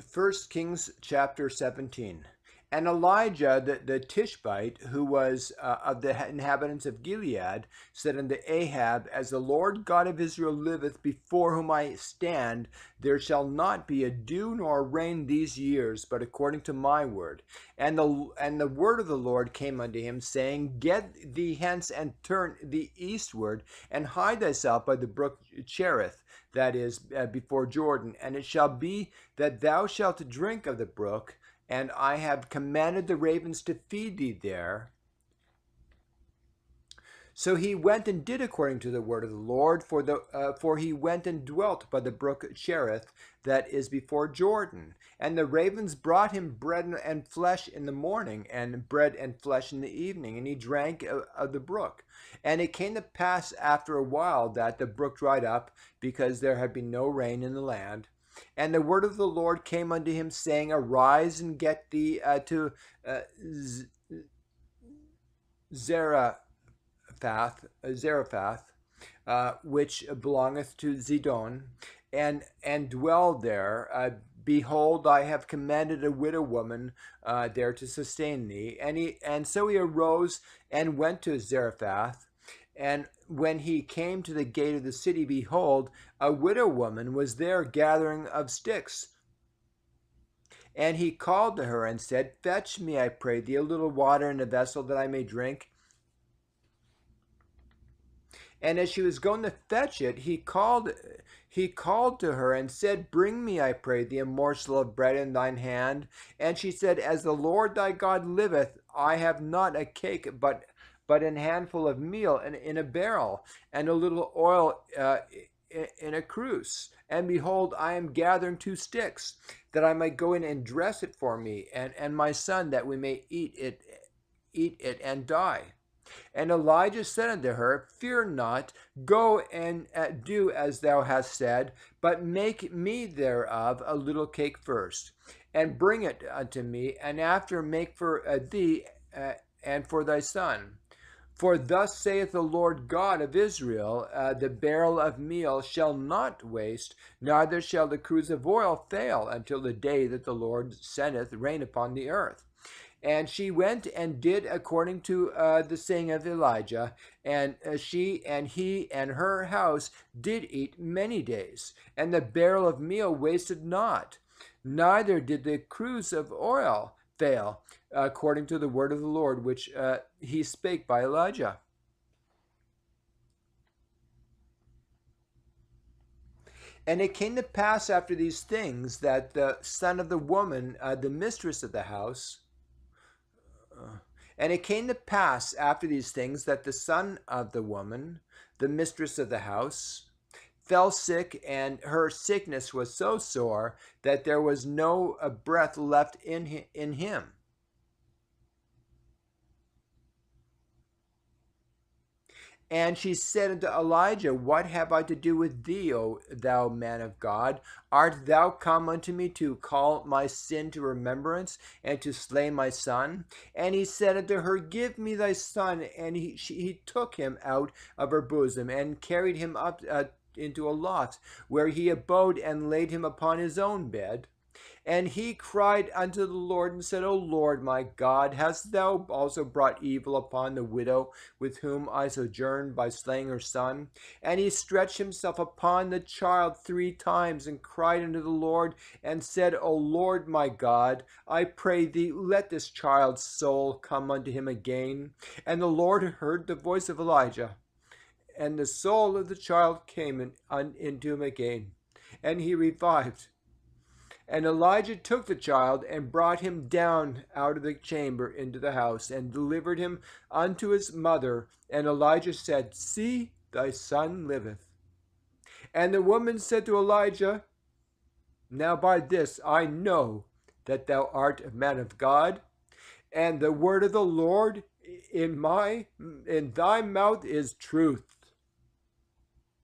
First Kings chapter 17. And Elijah the Tishbite, who was of the inhabitants of Gilead, said unto Ahab, As the Lord God of Israel liveth, before whom I stand, there shall not be a dew nor rain these years, but according to my word. And the word of the Lord came unto him, saying, Get thee hence, and turn thee eastward, and hide thyself by the brook Cherith, that is, before Jordan. And it shall be that thou shalt drink of the brook, and I have commanded the ravens to feed thee there. So he went and did according to the word of the Lord, for he went and dwelt by the brook Cherith, that is before Jordan. And the ravens brought him bread and flesh in the morning, and bread and flesh in the evening, and he drank of the brook. And it came to pass after a while that the brook dried up, because there had been no rain in the land. And the word of the Lord came unto him, saying, Arise and get thee to Zarephath, which belongeth to Zidon, and dwell there. Behold, I have commanded a widow woman there to sustain thee. And so he arose and went to Zarephath. And when he came to the gate of the city, behold, a widow woman was there gathering of sticks. And he called to her and said, Fetch me, I pray thee, a little water in a vessel, that I may drink. And as she was going to fetch it, he called to her and said, Bring me, I pray thee, a morsel of bread in thine hand. And she said, As the Lord thy God liveth, I have not a cake, but an handful of meal in a barrel, and a little oil in a cruse. And behold, I am gathering 2 sticks, that I might go in and dress it for me and my son, that we may eat it and die. And Elijah said unto her, Fear not, go and do as thou hast said, but make me thereof a little cake first, and bring it unto me, and after make for thee and for thy son. For thus saith the Lord God of Israel, the barrel of meal shall not waste, neither shall the cruse of oil fail, until the day that the Lord sendeth rain upon the earth. And she went and did according to the saying of Elijah, and she and he and her house did eat many days, and the barrel of meal wasted not, neither did the cruse of oil fail, according to the word of the Lord, which he spake by Elijah. And it came to pass after these things that the son of the woman, the mistress of the house, and it came to pass after these things that the son of the woman, the mistress of the house, fell sick, and her sickness was so sore that there was no breath left in him. And she said unto Elijah, What have I to do with thee, O thou man of God? Art thou come unto me to call my sin to remembrance, and to slay my son? And he said unto her, Give me thy son. And he took him out of her bosom, and carried him up into a loft, where he abode, and laid him upon his own bed. And he cried unto the Lord, and said, O Lord my God, hast thou also brought evil upon the widow with whom I sojourned, by slaying her son? And he stretched himself upon the child 3 times, and cried unto the Lord, and said, O Lord my God, I pray thee, let this child's soul come unto him again. And the Lord heard the voice of Elijah, and the soul of the child came into him again, and he revived. And Elijah took the child, and brought him down out of the chamber into the house, and delivered him unto his mother. And Elijah said, See, thy son liveth. And the woman said to Elijah, Now by this I know that thou art a man of God, and the word of the Lord in thy mouth is truth.